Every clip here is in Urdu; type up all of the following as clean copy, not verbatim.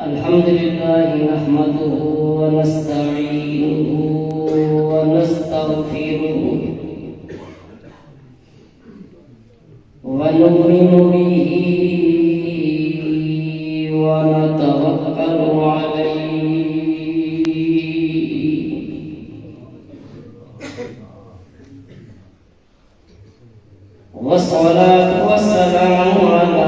الحمد لله نحمده ونستعينه ونستغفره ونؤمن به ونتوكل عليه والصلاة والسلام على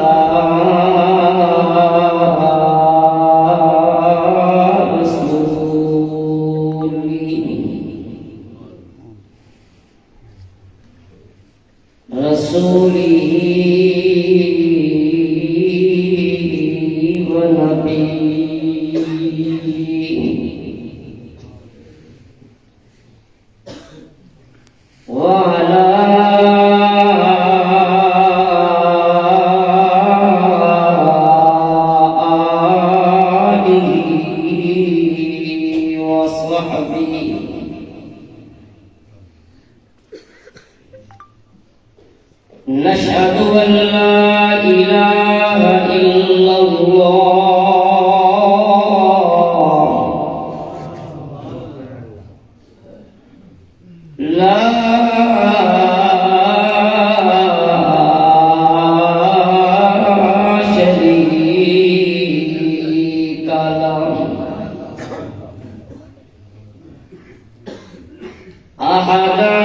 رسوله ونبيه وعلى آله وصحبه نشهد أن لا إله إلا الله لا شريك له أحدا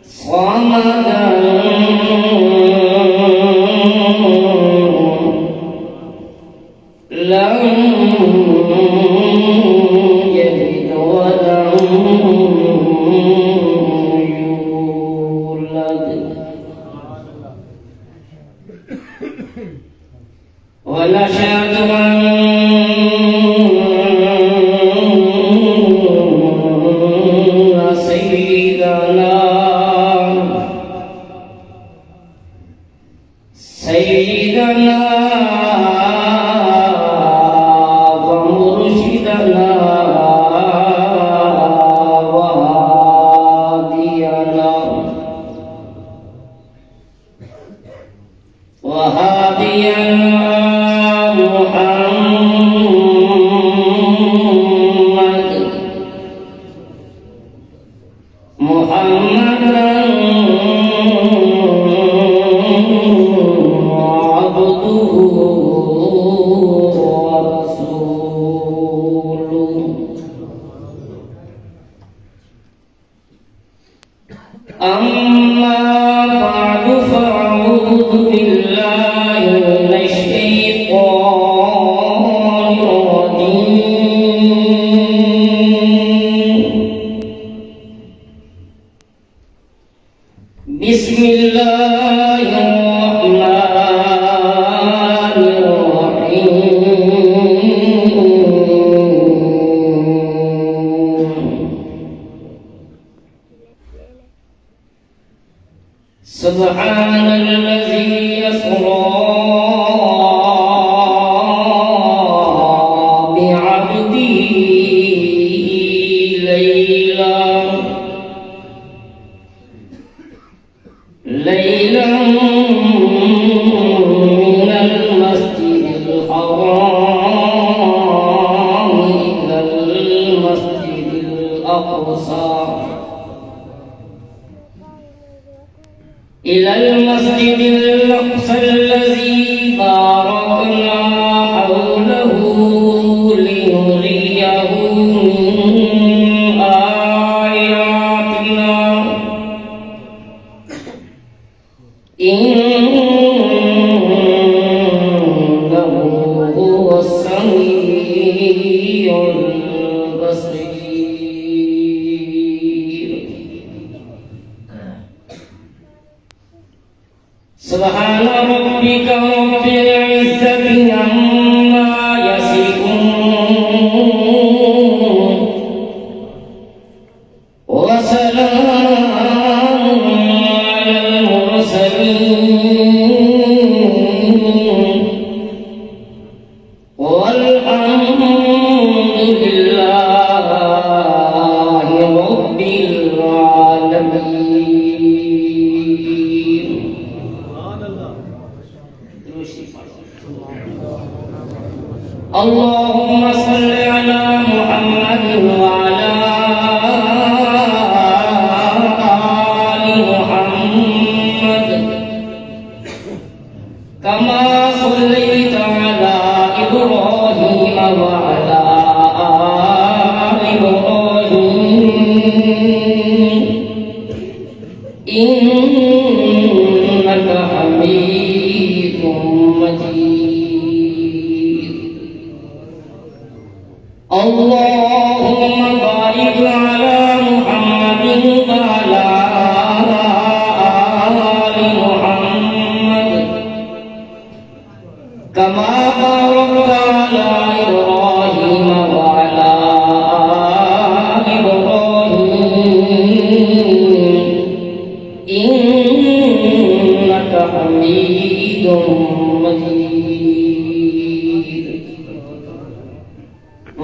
صمدا لم يلد ولم يولد ونشهد أن سيدنا ومرشدنا وهادينا محمدا عبده ورسوله أما بعد فأعوذ بالله من الشيطان الرجيم بسم الله الرحمن الرحيم سبحان الذي يسرى بعبده ليلا من المسجد الحرام إلى المسجد الأقصى الذي باركنا حوله لنريه من آياتنا إنه هو السميع البصير سبحان ربك رب العزة عما يصفون وسلام على المرسلين اللهم صل على محمد وعلى آل محمد كما صليت على إبراهيم وعلى آل إبراهيم إنك حميد مجيد. اللهم بارك على محمد وعلى آل محمد كما باركت على إبراهيم وعلى آل إبراهيم إنك حميد مجيد.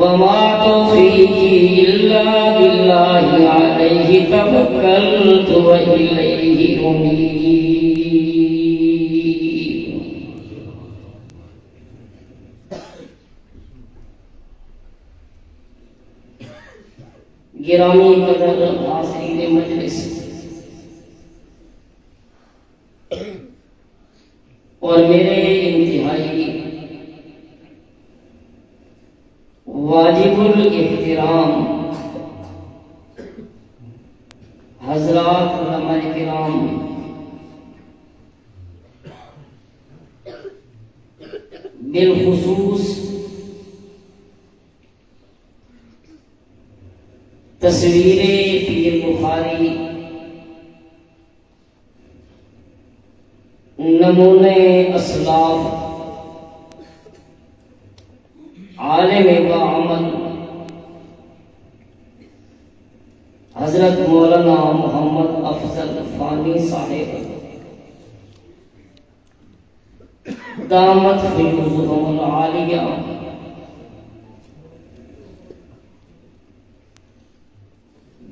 وما توفيقي إلا بالله عليه توكلت وإليه أنيب. گرامی قدر حاضرین مجلس اور میرے انتہائی واجب الاحترام حضرات علماء کرام، بالخصوص تصویر پیر بخاری نمونے اسلاف عالم بعمل حضرت مولانا محمد افضل فانی صاحب دامت فیوزہم العالیہ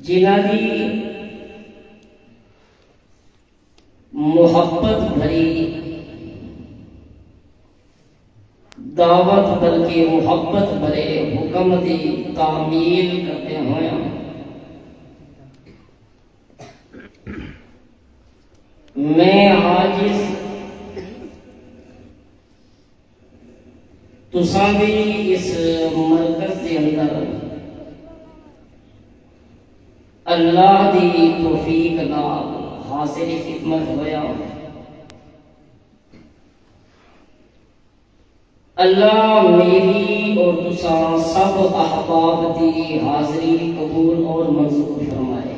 جنہاں دی محبت بھری دعوت بلکہ محبت بھرے حکم دی تعمیل کرتے ہوئے میں عاجز تساں بھی اس مرکز کے اندر اللہ دی توفیق نال حاضر خدمت ہویا. اللہ میری اور تساں سب احباب دی حاضری قبول اور منظور فرمائے.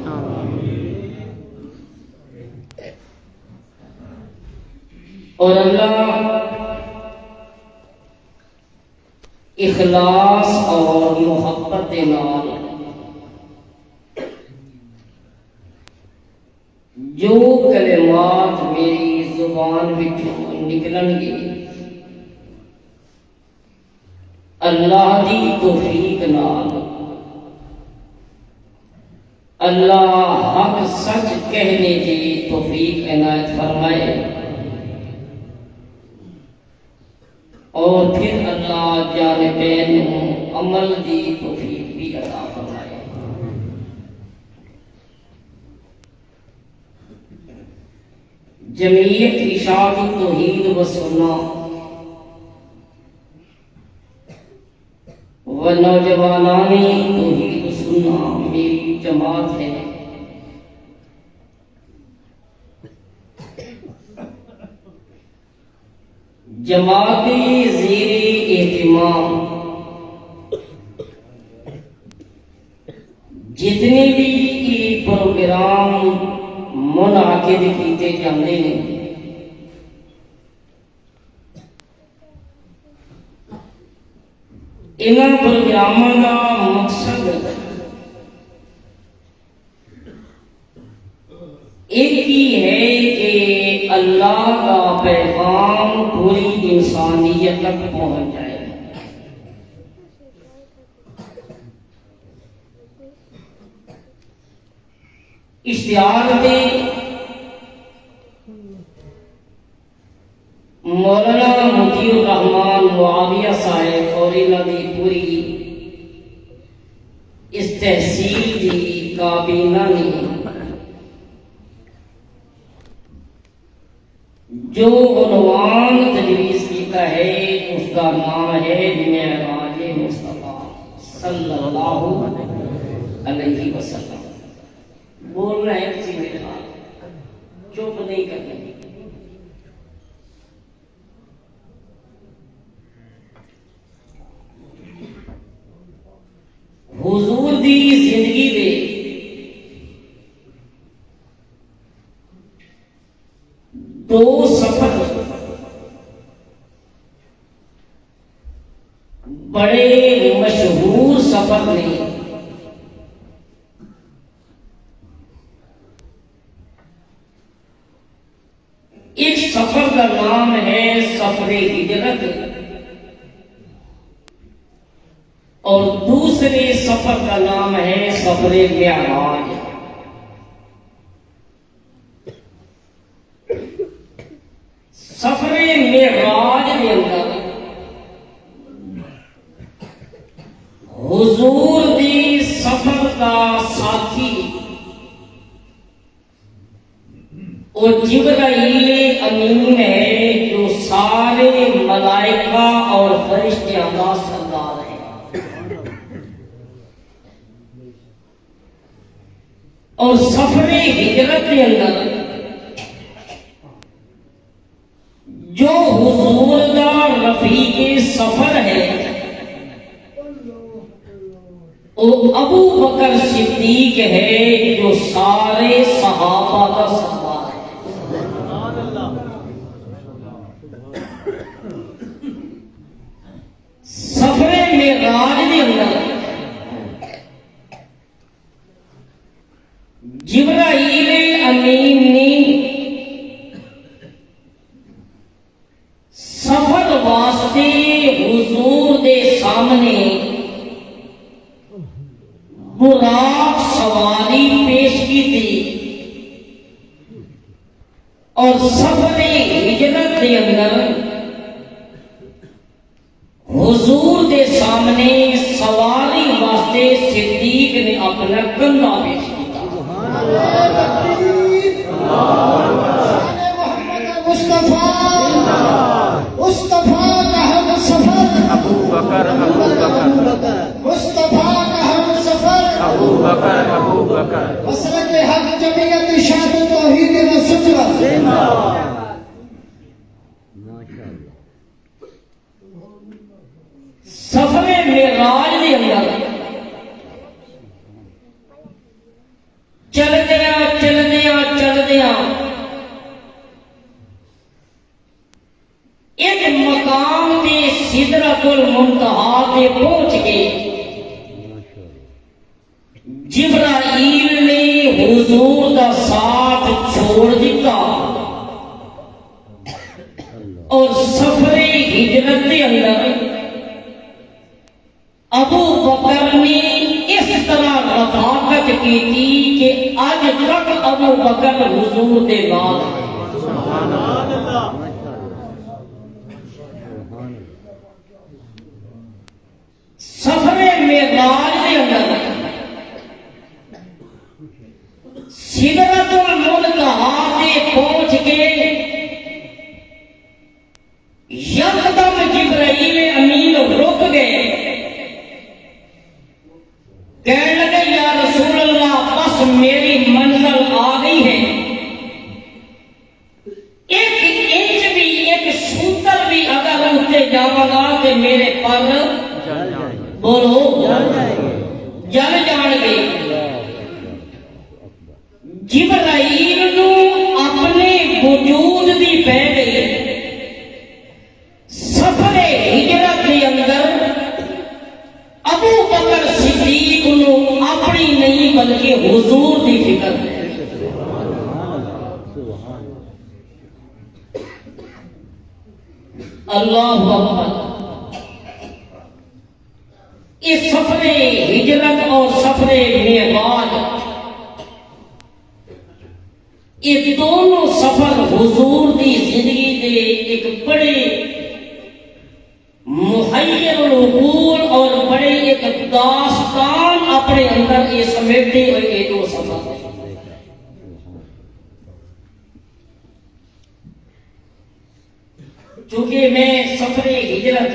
اور اللہ اخلاص اور محبت دے نال جو کلمات میری زبان وچوں نکلن گے اللہ دی توفیق نال اللہ حق سچ کہنے کی توفیق عنایت فرمائے اور پھر اللہ جانبین عمل دی توفیق بھی عطا فرمائے. جمعیت اشاعت توحید و سنہ و نوجوانان توحید و سنہ میری جماعت ہے. جماعت زیر اہتمام جتنے بھی پروگرام منعقد کیتے جاندے ہیں انہاں پروگراموں کا مقصد ایک ہی ہے کہ اللہ کا پیغام پوری انسانیت تک پہنچ جائے. اشتہار میں مولانا مطیع الرحمان معاویہ صاحب اور انہاں دی پوری اس تحصیل دی کابینہ نے جو عنوان تجویز کیتا ہے اس کا نام ہے معراج مصطفیٰ صلی اللہ علیہ وسلم. بولنا ہے کسی میرے خیال چپ نہیں کرنا. حضور دی زندگی دے دو سفر بڑے مشہور سفر نے. ایک سفر کا نام ہے سفر ہجرت اور دوسرے سفر کا نام ہے سفر معراج. سفر معراج کے اندر حضور دی سفر کا ساتھی وہ جبرائیل امین ہے جو سارے ملائکہ اور فرشتوں کا سردار ہے. اور سفر ہجرت کے اندر جو حضور کا رفیق سفر ہے وہ ابو بکر صدیق ہے جو سارے صحابہ کا سردار ہے. سفر معراج کے اندر جبرائیل امین نے سفر واسطے حضور دے سامنے براق سواری پیش کی تھی اور سفر ہجرت کے اندر حضور دے سامنے سواری واسطے صدیق نے اپنا کندھا پیش کیا. مصطفیٰ کا ہم سفر ابو بکر مصطفیٰ کا ہم سفر ابو بکر مسلک حق جمعیت اشاعت توحید و سنت. سفر معراج کے اندر چلدیاں ایک مقام تے سدرۃ المنتہا تے پہنچ گئے. جبرائیل نے حضور کا ساتھ چھوڑ دیتا اور سفر ہجرت کے اندر ابو بکر نے اس طرح رفاقت کی تھی کہ آج تک ابو بکر حضور دے بعد سفر معراج کے اندر سدرۃ المنتہا تے پہنچ کے یکدم جبرائیل امین رک گئے. کہنے لگے یا رسول اللہ بس میری منزل آ گئی ہے. ایک انچ بھی ایک سوتر بھی اگر اٹھتے جاؤں گا کہ میرے پر بولو جل جان گے. جبرائیل نو اپنے وجود دی پہ گئی. سفر ہجرت کے اندر ابو بکر صدیق نو اپنی نہیں بلکہ حضور دی فکر ہے. اللہ اکبر. اس سفر ہجرت اور سفر معراج یہ دونوں سفر حضور دی زندگی دے ایک بڑے محیر العقول اور بڑے ایک داستان اپنے اندر یہ سمیٹے ہوئے یہ دو سفر ہیں۔ چونکہ میں سفر ہجرت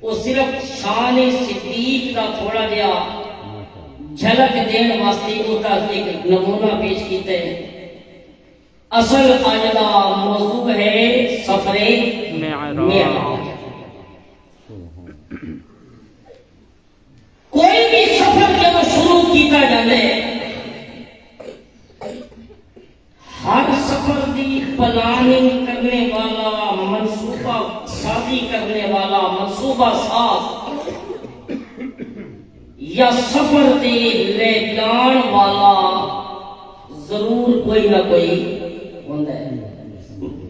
وہ صرف شان صدیق کا تھوڑا جہا جھلک دین واسطے اس کا ایک نمونہ پیش کیتا ہے۔ اصل آج کا موضوع ہے سفر معراج۔ کوئی بھی سفر جب شروع کیتا جاتا ہے، ہر سفر دی پلاننگ کرنے والا، منصوبہ سازی کرنے والا، منصوبہ ساز یا سفر دے لے جان والا ضرور کوئی نہ کوئی ہوتا ہے،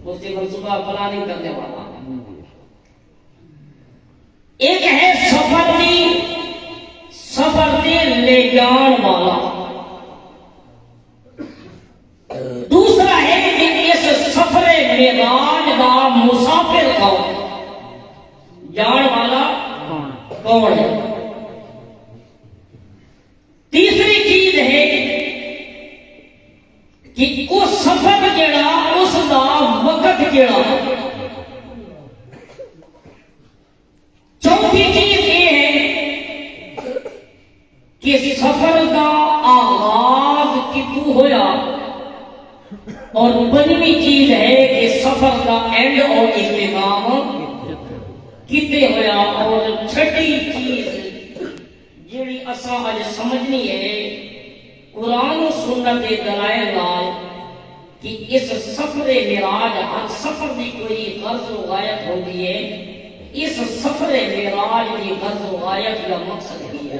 اس کی منصوبہ پلاننگ کرنے والا۔ ایک ہے سفر دے لے جان والا، دوسرا ہے کہ اس سفر معراج دا مسافر کون ہے، جان والا کون ہے۔ تیسری چیز ہے کہ اس سفر جڑا اس دا وقت جڑا۔ چوتھی چیز یہ ہے کہ سفر دا آغاز کتوں ہویا، اور پنجویں چیز ہے کہ سفر کا اینڈ اور اختتام کتے ہویا۔ اور چھٹی چیز جیڑی اساں اج سمجھنی ہے قرآن و سنت کے دلائل نال کہ اس سفر معراج ہر سفر دی کوئی غرض و غایت ہوتی ہے، اس سفر معراج دی غرض و غایت کا مقصد بھی ہے۔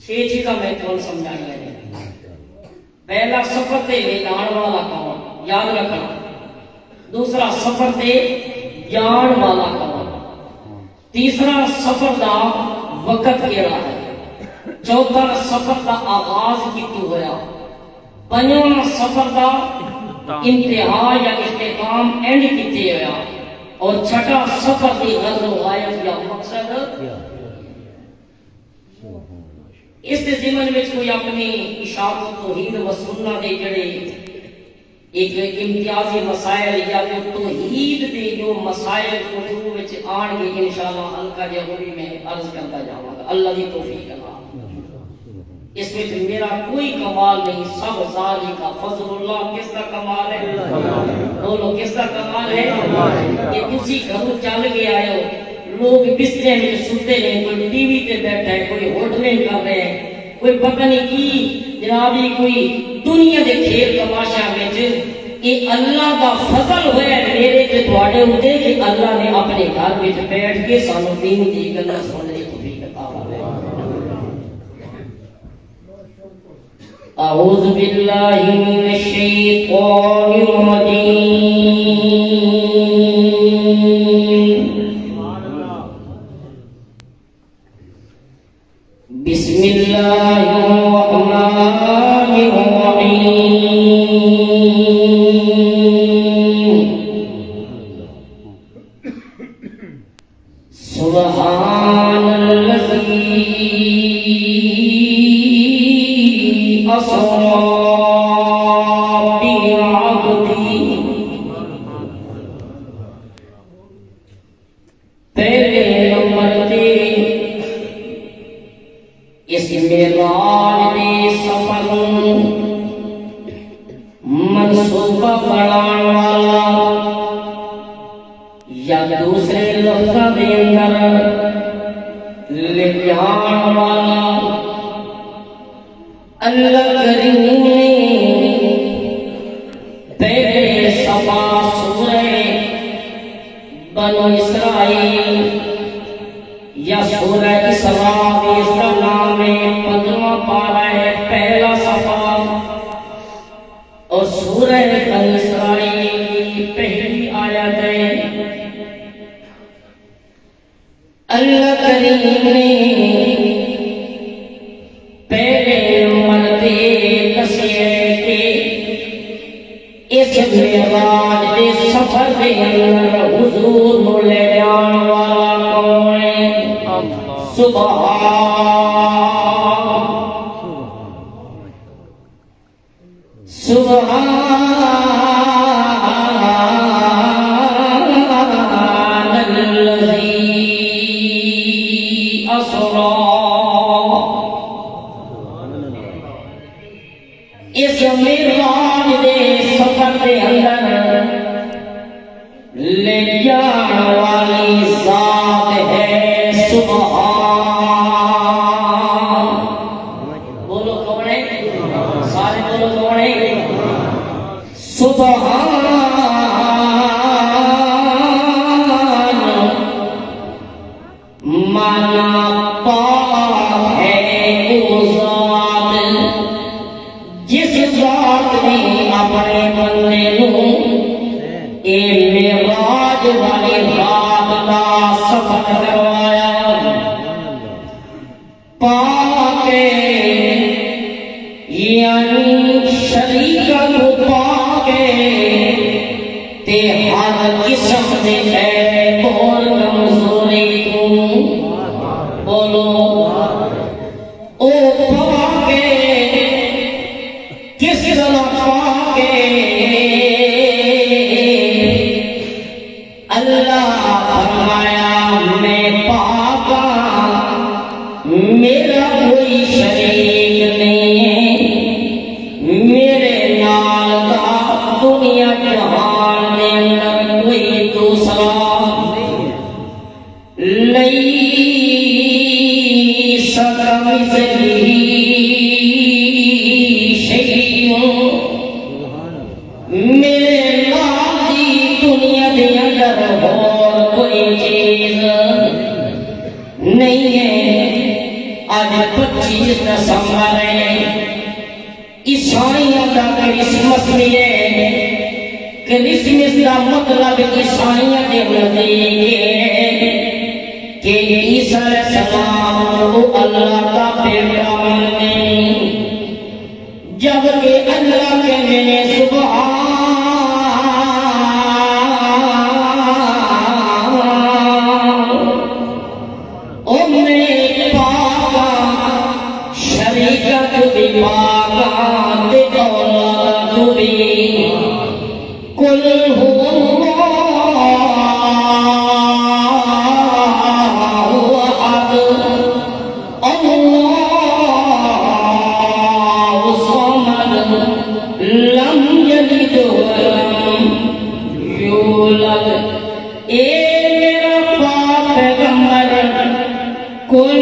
چھ چیزاں میں تمہیں سمجھائی ہیں۔ پہلا سفر تے لے جان والا کون، یاد رکھنا۔ دوسرا سفر تے جان والا کون۔ تیسرا سفر دا وقت کیڑا ہے۔ چوتھا سفر دا آغاز کتوں ہویا۔ پنجواں سفر دا انتہا یا اختتام اینڈ کتے ہویا۔ اور چھٹا سفر دی غرض و غایت یا مقصد۔ اس ضمن میں کوئی اپنی اشاعت توحید و سنت دے جڑے ایک امتیازی مسائل یا توحید دے جو مسائل گفتگو وچ آن گے انشاءاللہ ہلکا جہا ہوئی میں عرض کرتا جاواں گا، اللہ دی توفیق اللہ۔ اس میں میرا کوئی کمال نہیں، سب ذالی کا فضل اللہ۔ کس کا کمال ہے؟ بولو کس کا کمال ہے؟ کہ کسی گھروں چل کے آئے ہو، لوگ بسترے میں سوتے ہیں، کوئی ٹی وی پہ بیٹھا ہے، کوئی ہوٹلیں کر رہے ہیں، کوئی پتہ نہیں کی جنابی کوئی دنیا دے کھیل تماشا وچ۔ یہ اللہ کا فضل ہوا ہے میرے تے تواڈے اوتے کہ اللہ نے اپنے گھر وچ بیٹھ کے سانوں دین دی گلاں سننے دی توفیق عطا فرمائے۔ اعوذ باللہ من الشیطان الرجیم۔ بسم اللہ الرحمن الرحیم۔ سبحان الذی اسری بعبدہ۔ پہلے نمبر تے اس معراج دے سفر منصوبہ بنان والا یا دوسرے لفظاں دے اندر لے جان والا اللہ کریم نے پہلے صفا سورہ بنو اسرائیل یا سورہ اسراء اس کا نام ہے، 15واں پارہ ہے، پہلا صفحہ، اور سورہ بنی اسرائیل کی پہلی آیت ہے۔ اللہ کریم نے پہلے مرتے دسیے کہ اس معراج دے سفر دے اندر حضور حضور نو لے جان والا کون ہے؟ سبحان الذی اسرا اس معراج دے سفر دے اندر لے جان والی ذات ہے سبحان. بولو کون ہے؟ سارے بولو کون ہے؟ سبحان مانا پاک ہے وہ ذات جس ذات نے اپنے بندے نو اے معراج والی رات کا سفر کروایا. پاک یعنی شریکہ کو پاک تے ہر قسم دے عیب اور کمزوری کو بولو او پاک کس طرح پاک اللہ فرمایا میں پاک میرا کوئی شریک نہیں ہے میرے نال دا دنیا جہان میں اندر کوئی دوسرا لیس کمثلہ شیء میرے نال دی دنیا دے اندر اور کوئی چیز نہیں ہے. آج 25 دسمبر ہے عیسائیوں کا کرسمس بھی ہے. کرسمس کا مطلب عیسائیوں کے نزدیک ہے کہ عیسیٰ علیہ السلام کو اللہ کا بیٹا مانتے ہیں جبکہ اللہ کہتے ہیں سبحان او میرے پاکا شریکہ تو بھی پاکا تے اولاد تو بھی قل هو الله احد الله الصمد لم يلد ولم يولد. اے میرا پاک پیغمبر کل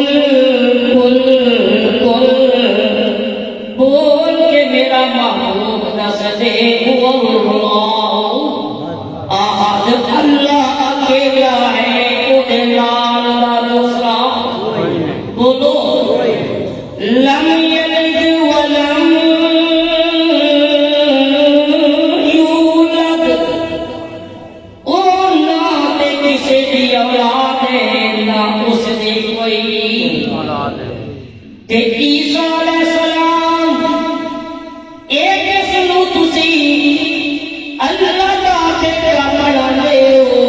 بول کے میرا محبوب دس دے هو اللہ احد اللہ اکیلا ہے اُدھے نال دا دوسرا بولو لم یلد ولم یولد او نہ دے کسی دی اولاد ہے نہ اس دی کوئی تے عیسیٰ علیہ السلام ایک سنو تسی اللہ دا بیٹا بناتے ہو.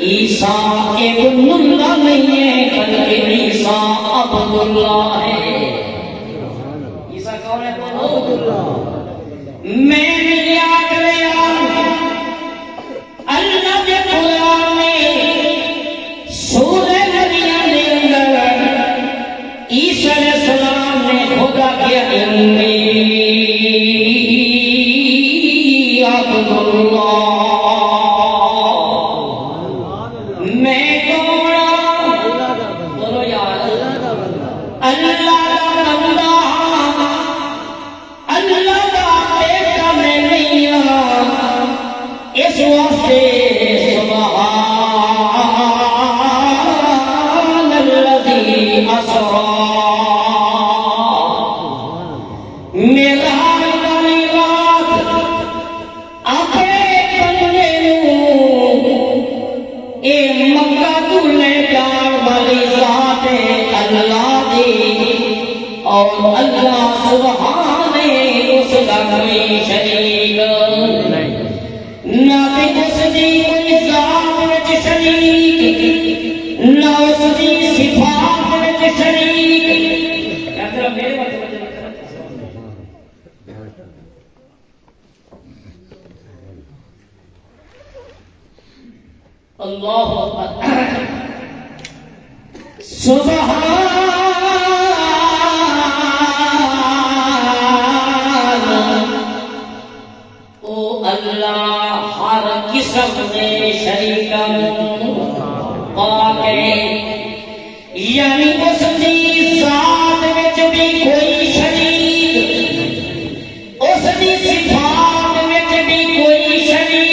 عیسیٰ ابن اللہ نہیں ہے بلکہ عیسیٰ عبد اللہ ہے. عیسیٰ کون ہے بولو؟ میں نے یاد لیا اللہ دے قرآن میں سورہ مریم دے اندر عیسیٰ علیہ السلام نے خدا کیا انی عبد اللہ میں کون بولو یار اللہ کا بندہ اللہ کا بیٹا میں نہیں ہوں اس واسطے سبحان الذی اسرا میرا اور اللہ سبحان اس کا کوئی شریک نہ اس دی کوئی ذات اللہ اکبر سبحان او اللہ ہر قسم دے شریکاں پاک ہے یعنی اس دی ذات وچ بھی کوئی شریک اس دی صفات وچ بھی کوئی شریک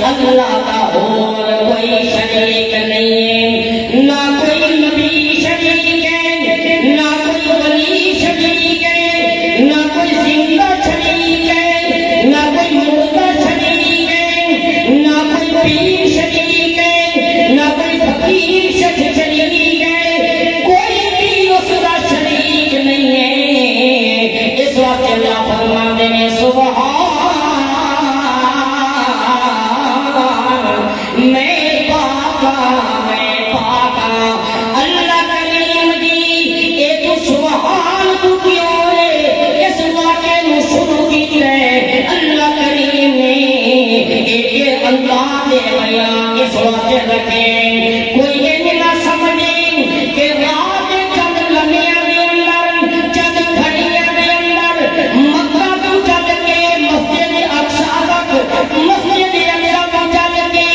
اللہ کا اور کوئی شریک نہیں، نہ کوئی نبی شریک ہے، نہ کوئی ولی شریک ہے، نہ کوئی زندہ شریک ہے، نہ کوئی مردہ شریک ہے، نہ کوئی پیر شریک ہے، نہ کوئی فقیر شریک ہے، کوئی بھی اس کا شریک نہیں ہے۔ اس وقت اللہ فرماتے ہیں سبحان کوئی یہ نہ سمجھیں کہ رات چند لمحیاں دے اندر چند گھڑیاں دے اندر مکہ تو چل کے مسجد اقصی تک مسجد اقصی تو چل کے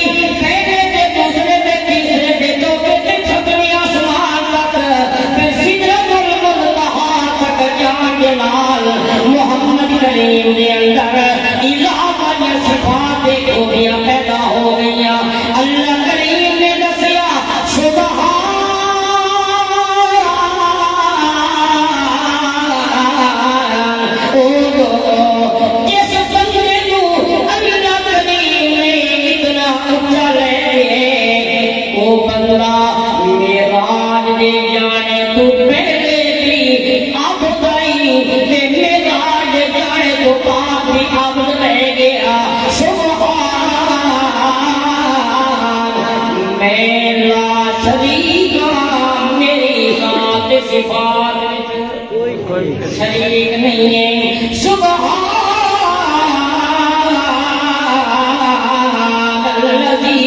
پہلے دے دوسرے دے تیسرے دے چوتھے دے چھٹویں آسمان تک پھر سدرۃ المنتہا تک جان کے نال محمد کریم دے اندر الہ والی صفات خوبیاں پیدا ہو گئیاں۔ اللہ کریم نے دسیا سبحان جس بندے کو اللہ کریم نے اتنا اونچا لے وہ بندہ معراج دے جانے تو پہلے بھی عبد آئی تے معراج جانے تو بعد بھی عبد رہ گیا۔ میرا شریک میری ذات صفات شریک نہیں ہے۔ سبحان الذی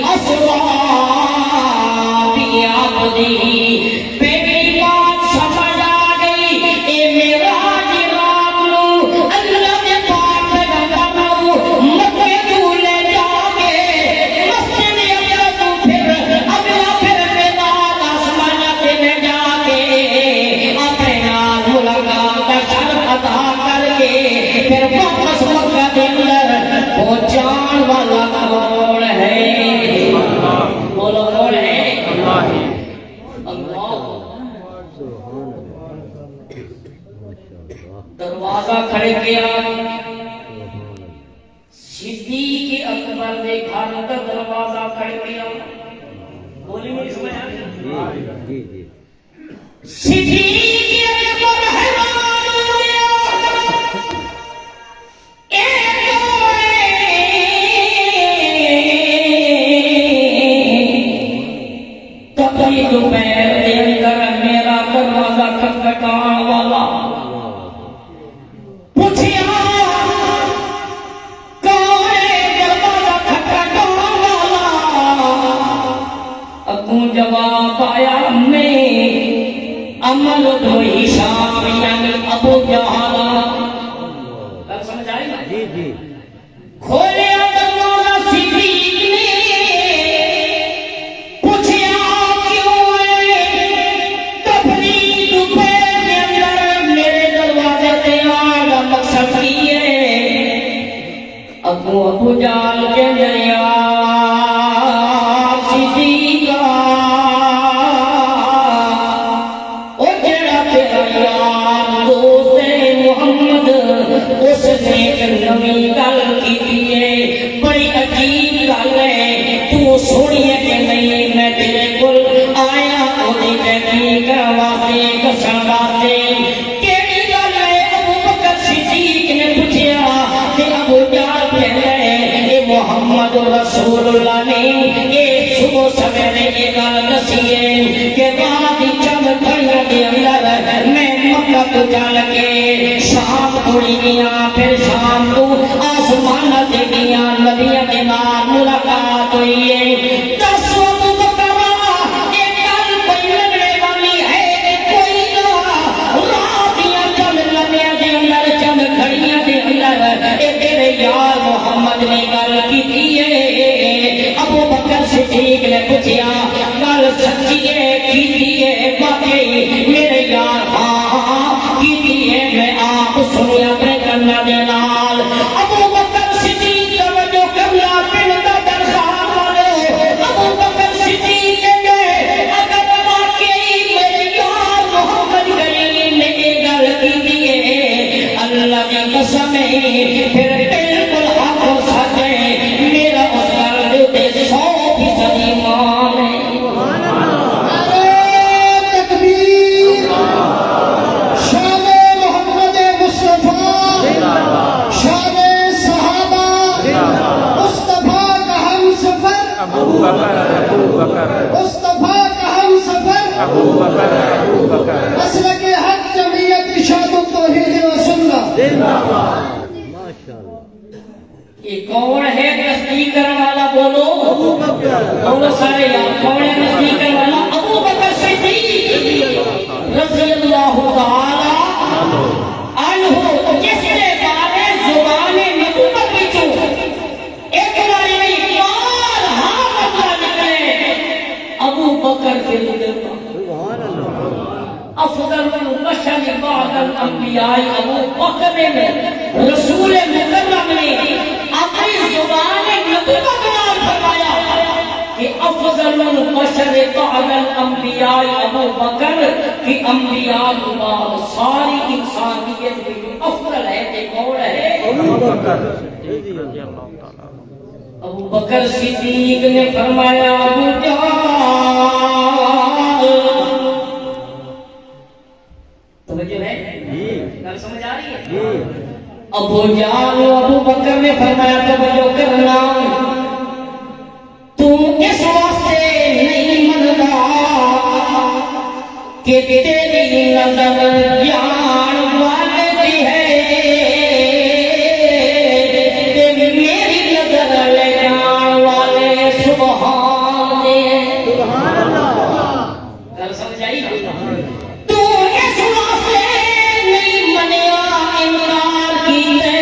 اسری بعبدہ۔ پہلی بات سمجھ آ گئی اے معراج رات نو اللہ کے پاک پیغمبر نو مکے تو لے جا کے مسجد پھر میدان آسمانہ میں جا کے اپنے نال ملاقات کا شرف عطا کر کے پھر واپس مکہ کے اندر پہنچان والا کون ہے؟ بولو کون ہے؟ اللہ۔ دروازہ کھڑے کیا صدیق اکبر نے گھر کا دروازہ کھڑے کیا۔ بولی میری سمجھ آ گئی؟ صدیق اکبر حیران ہوئے عمل دو ہشام یعنی ابو جہل سمجھ آئی نا جی جی کھولیا دروازہ صدیق نے پوچھیا کیوں ہے تفریق دوپہر کے اندر میرے دروازے سے آگا مقصد کی ہے ابو جہل کے دریا صدیقہ او جڑا تیرا یار دوست محمد اس نے ایک نویں گل کی ہے بڑی عجیب گل ہے تو سنیے کہ نہیں میں تیرے کول آیا اوری تحقیق واسطے کسن واسطے کیڑی گل ہے ابو بکر صدیق نے پوچھا کہ ابو جہل کہتا ہے کہ محمد رسول اللہ نے یہ صبح سویرے یہ گل دسی ہے کہ بعد چند گھڑیوں کے اندر میں مکہ تو چل کے شام تھوڑی گیا پھر شام تو آسمان دے گیا نبیوں کے نام ملاقات ہوئی ہے دس ابو بکر ایک گل کوئی لگنے والی ہے کوئی نہ راتیاں چند لمحے دے اندر چند گھڑیاں دے اندر اے تیرے یار محمد نے گل کی ہے ابو بکر صدیق نے پوچھا گل سچی ہے کی ہے باقی میرے یار ہاں کی ہے میں آپ سنی اپنے کرنا دے نال ابو بکر صدیق توجہ کرنا پنڈا درخان والے ابو بکر صدیق نے اگر واقعی میرے یار محمد کریم نے یہ گل کی ہے اللہ کی قسم ہے پھر بالکل حق و سچ ہے میرا اس گل دے 100% ایمان ہے مصطفیٰ کا ہم سفر مسلک حق جمعیت ارشاد التوحید و سنت یہ کون ہے تصدیق کرنے والا بولو بولو سارے یار کون ہے تصدیق کرنے والا ابو بکر صدیق رضی اللہ تعالی عنہ جس نے بارے زبان نبوت بچو ایک باری نہیں بارہا مطلع نکلے ابو بکر صدیق افضل البشر بعد الانبیاء ابو بکر نے رسول مکرم نے اپنی زبان نبوت نال فرمایا کہ افضل البشر بعد الانبیاء ابو بکر کہ انبیاء کے بعد ساری انسانیت میں افضل ہے کہ کون ہے ابو بکر ابو بکر صدیق نے فرمایا ابو توجہ ہے گل سمجھ آ رہی ہے ابو جہل ابو بکر نے فرمایا توجہ کرنا تو اس واسطے نہیں منتا کہ تیری نظر جان والے ہے میری نظر لے جان والے سبحان اللہ گل سمجھ آئی تو اس واسطے نہیں منیا انکار کیتے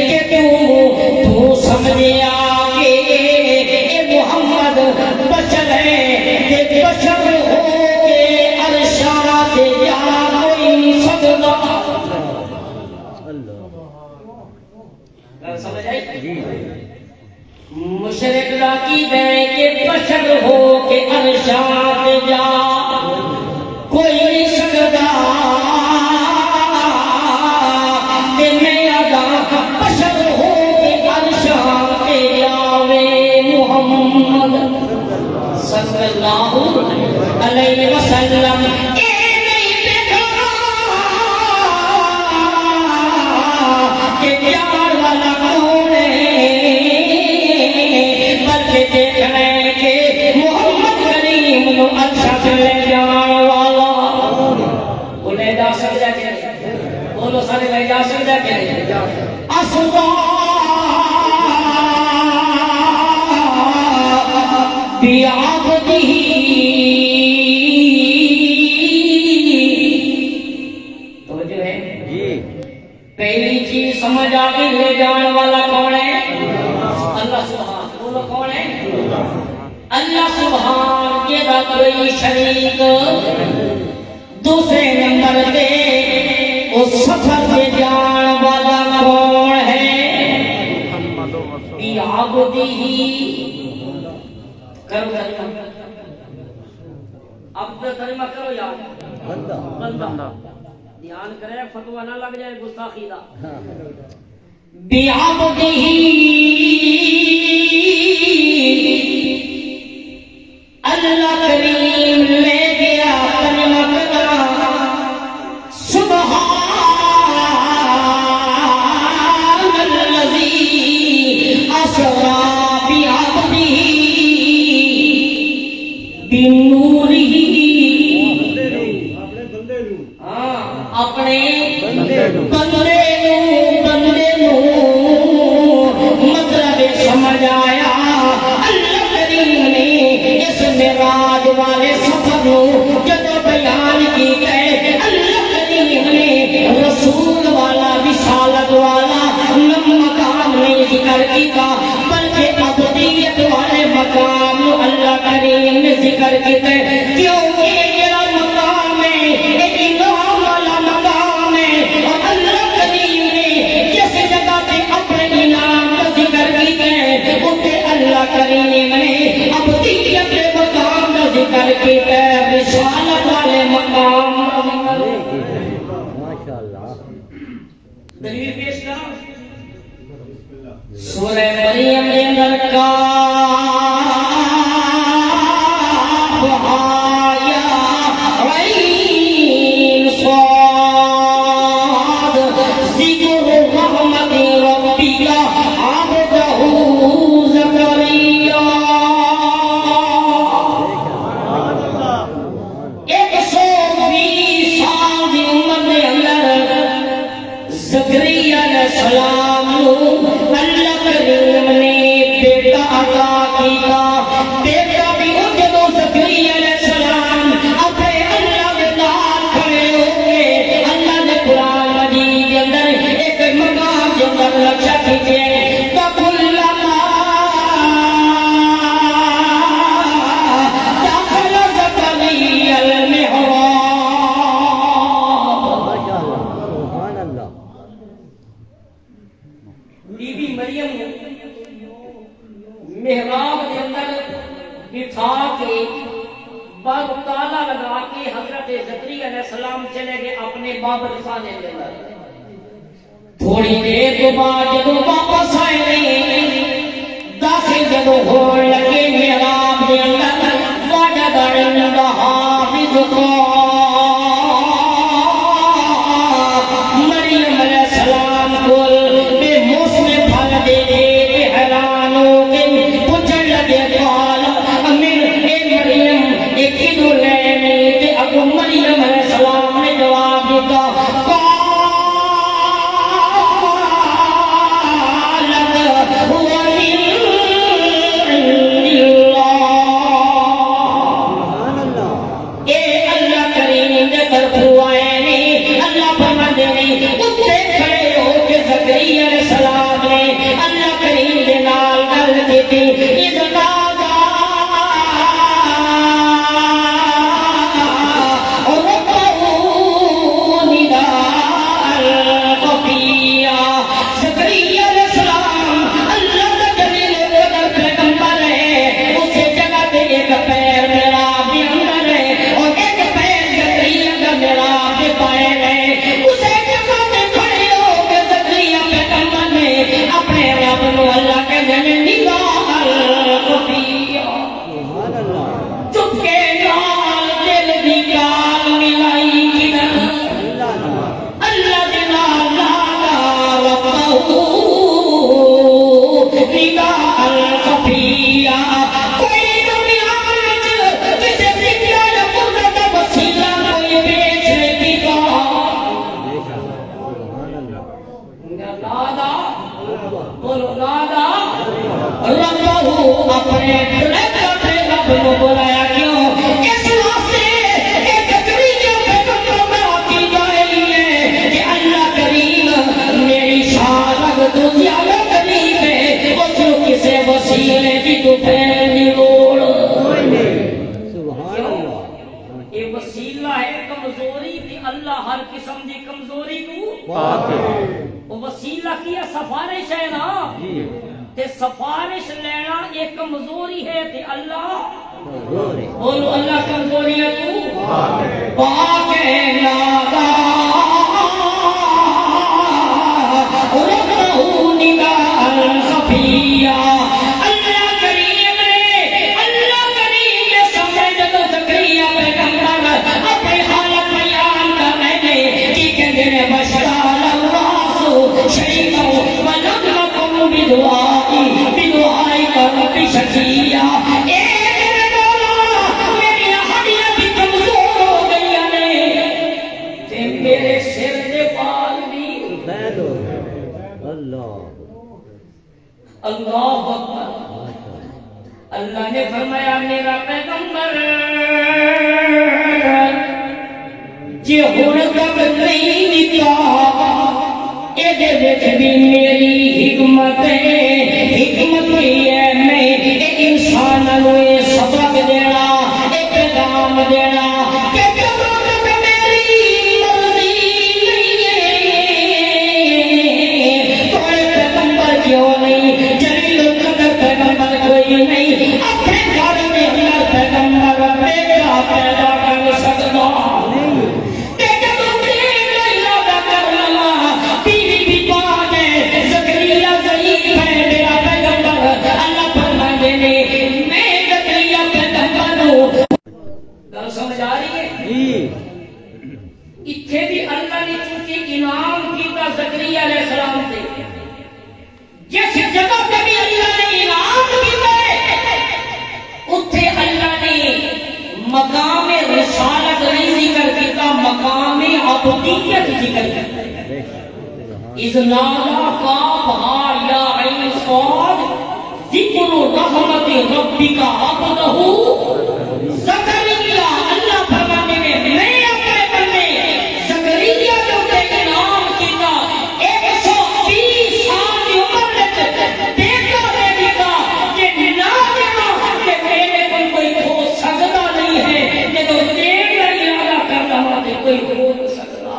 کہ تو سمجھیا کہ اے محمد بشر ہے کہ بشر ہو کے عرشات جا کوئی نہیں سکتا سمجھ آئی مشرک عقیدہ ہے کہ بشر ہو کے عرشات جا کوئی نہیں سکتا کہ میں ادا بشر ہو کے عرشات جاوے محمد صلی اللہ علیہ وسلم اے نہیں دیکھا کہ پیار والا کون ہے بلکہ دیکھنے کے محمد کریم نو اچھا سے لے جان والا وہ لے جا سکتا کہ بولو سارے لے جا سکتا کہ اسوا بعبده سمجھ آگئی لے جان والا کون ہے؟ اللہ سبحان. بولو کون ہے؟ اللہ سبحان کے دا کوئی شریک. دوسرے نمبر دے اس سفر دے جان والا کون ہے؟ بعبدہ. کرو کلمہ. عبد کلمہ کرو یاد. بندہ. دھیان کرے فتوہ نہ لگ جائے گستاخی دا. بعبدہ اللہ کریم لے گیا کلمہ کرا سبحان الذی اسرا بعبدہ بنورہ. اپنے بندے نو مطلب سمجھ آیا. اللہ کریم نے اس معراج والے سفر نو جب بیان کی گئے اللہ کریم نے رسول والا رسالت والا مقام نہیں ذکر کیا بلکہ عبدیت والے مقام اللہ کریم نے ذکر کیا. کیونکہ یہ مقام ہے ایک امام والا مقام ہے اور اللہ کریم نے جس جگہ پہ اپنے انعام کا ذکر کیا ہے اسے اللہ کریم نے عبدیت کے مقام کا ذکر کیا ہے. رسالت والے مقام دلیل پیش کرو. سورہ مریم کے اندر زکریا علیہ السلام اللہ کریم نے بیٹا عطا کیا. بیٹا بھی جدو زکریا علیہ السلام اپنے اللہ کے نال کھڑے ہو گئے اللہ نے قرآن مجید کے اندر ایک مقام کے اندر لکھا کیجئے فَكُلَّمَا دَخَلَ زَكَرِيَّا الْمِحْرَابَ. بی بی مریم محراب کے اندر بٹھا کے باب تالا لگا کے حضرت زکریا علیہ السلام چلے گئے اپنے بابر خانے کے اندر. تھوڑی دیر کے بعد جدو واپس آئے داخل جدو ہو لگے محراب کے اندر وجد عندہا رزقا. مریم علیہ السلام کو مریم علیہ السلام نے جواب دیتا قالت هو من عند اللہ. اے اللہ کریم نے طرف ہوئے نہیں اللہ فرماتے نہیں اتنے کھڑے ہو کے زکریا علیہ السلام نے اللہ کریم نے نال گل کی تھی رب وسیلہ ہے کمزوری تے اللہ ہر قسم دی کمزوری تو پاک ہے وہ وسیلہ کیا سفارش ہے نا تے سفارش لینا ایک کمزوری ہے تے اللہ بولو اللہ کمزوری ہے تو پاک ہے لادا ربہو نگاہ خفیہ اللہ کریم نے سمجھ دو زکریا پیغمبر اپنی حالت بیان کر رہے کی کہتے ہیں بشار اللہ شریکہ ولم نکن بدعائی کا رب شکیہ میرے سر دے بال بھی اللہ اکبر اللہ نے فرمایا میرا پیغمبر جی ہن تک نہیں نکلا اے دے وچ بھی میری حکمت ہے میں انسان نوں سبق دینا اے پیغام دینا کہ اپنے گھر میں اللہ پیغمبر بیٹا پیدا کر سکتا بیٹا تو بیٹا اللہ کر لما بیوی بھی پاک ہے زکریا ضعیف ہے میرا پیغمبر اللہ فرماتے ہیں میں زکریا پیغمبر ہوں گل سمجھ آ رہی ہے اتھے بھی اللہ نے چونکہ انعام کیتا زکریا علیہ السلام سے جس جگہ پہ بھی اللہ نے انعام کیتا اتھے اللہ نے مقام رسالت نہیں ذکر کیتا مقام عبودیت ذکر کیتا اذ نادا کافہا یا عین صاد ذکر رحمت ربک عبدہ زکریا اللہ فرمانے میں اپنے بندے زکریا جو تے انعام کیتا 120 سال کی عمر میں بیٹا دے دیتا کہ نہ دیتا کہ میرے کو کوئی ہو سکتا نہیں ہے کہ تو دیر کا ارادہ کر رہا تھے کوئی ہو سکتا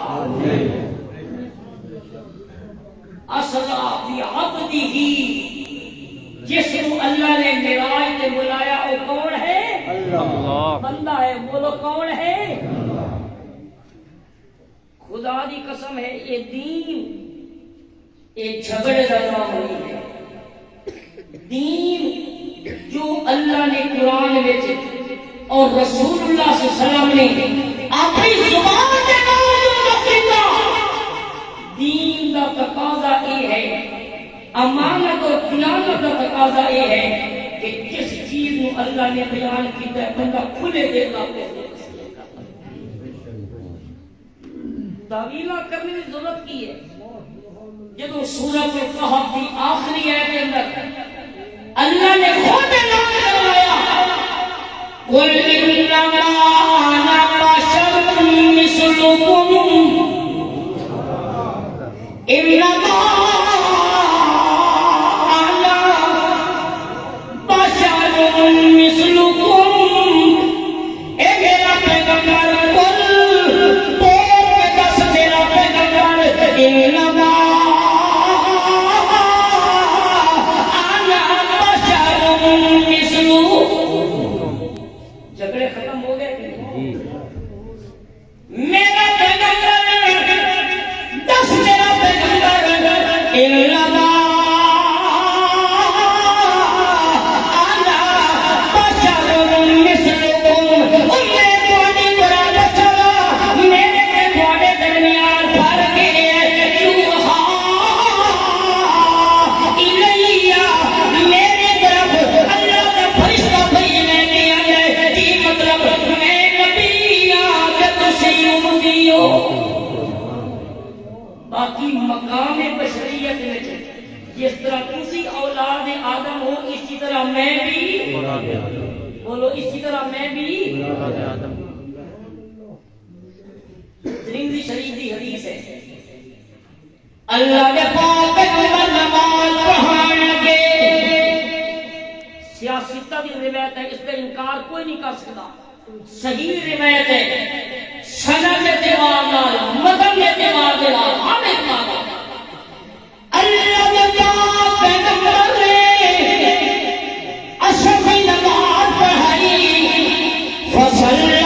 اصلا بھی عبدی ہی جس کو اللہ نے معراج میں بلایا وہ کون ہے اللہ بندہ ہے بولو کون ہے خدا دی قسم ہے یہ دین یہ جھگڑے کا نام نہیں ہے دین جو اللہ نے قرآن میں اور رسول اللہ صلی اللہ علیہ وسلم نے اپنی زبان کے موجود رکھتا دین کا تقاضا یہ ہے امانت اور قیامت کا تقاضا یہ ہے کہ جس چیز کو اللہ نے بیان کیتا ہے بندہ کھلے دل کا تعویلہ کرنے کی ضرورت کی ہے جب سورۃ الکہف کی آخری آیت کے اندر اللہ نے خود اعلان کروایا قُلْ إِنَّمَا أَنَا بَشَرٌ مِثْلُكُمْ إِنَّمَا أَنَا بَشَرٌ مِثْلُكُمْ اے میرا پیغمبر قُلْ بول کے دس میرا پیغمبر إِنَّمَا جھگڑے ختم ہو گئے میرا پیغمبر دس میرا پیغمبر انما انا بشر مثلکم میں تھوڑی طرح بچا میرے تھوڑے درمیان فرق ہے یوحا الیہ میری طرف اللہ کا فرشتہ بھیجنے دیا ہے کی مطلب میں نبی آگت سے امدیو باقی مقام بشریت میں جس طرح تسی اولاد آدم ہو اسی طرح میں بھی بولو اسی طرح میں بھی ترمذی شریف کی حدیث ہے اللہ کے پاک پیغمبر نماز پڑھان کے سیاستہ کی روایت ہے اس کا انکار کوئی نہیں کر سکتا صحیح روایت ہے سند اعتبار نال مدن اعتبار دے نال ہر اعتبار اللہ دے پاک پیغمبر نے اشرفی نماز پڑھائی فصلی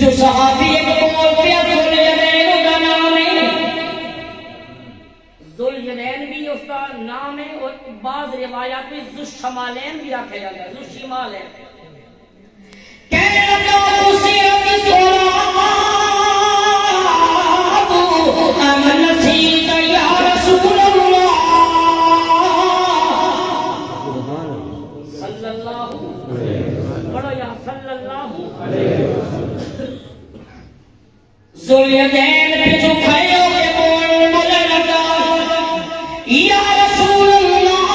جو صحابی ایک بول پیا ذوالجلین کا نام ہے ذوالجلین بھی اس کا نام ہے اور بعض روایات میں ذوالشمالین بھی رکھا جاتا ہے ذوالشمالین کہنے لگا اسیرت سولاب ام نسیت یا رسول اللہ صلی اللہ پڑھو یا صلی اللہ علیہ ذوالجلین پیچھو کھڑے ہو کے بولنے لگا یا رسول اللہ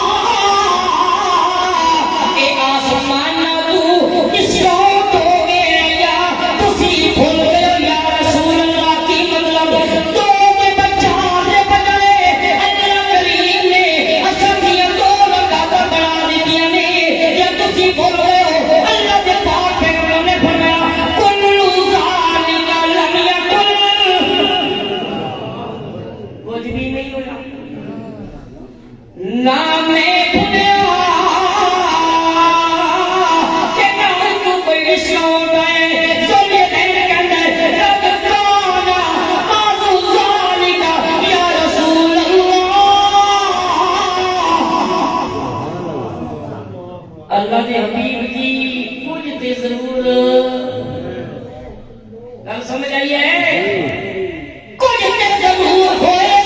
اے آسمان تو کس روت ہو گئے یا تسی بھول گئے یا رسول اللہ کی مطلب تو میں بچان دے بجائے اللہ کریم نے اشرفیاں دو رکعتاں بنا دیا نے یا تسی بھول گئے ہو اللہ دے پاک پیغمبر نے فرمایا نام نے بھولیا کہ نام تو کوئی اسلام ہے ذوالجلین کے اندر لقد کان بعض ذالک یا رسول اللہ دے حبیب کی کچھ تے ضرور گل سمجھ آئی ہے کچھ تے ضرور ہوئے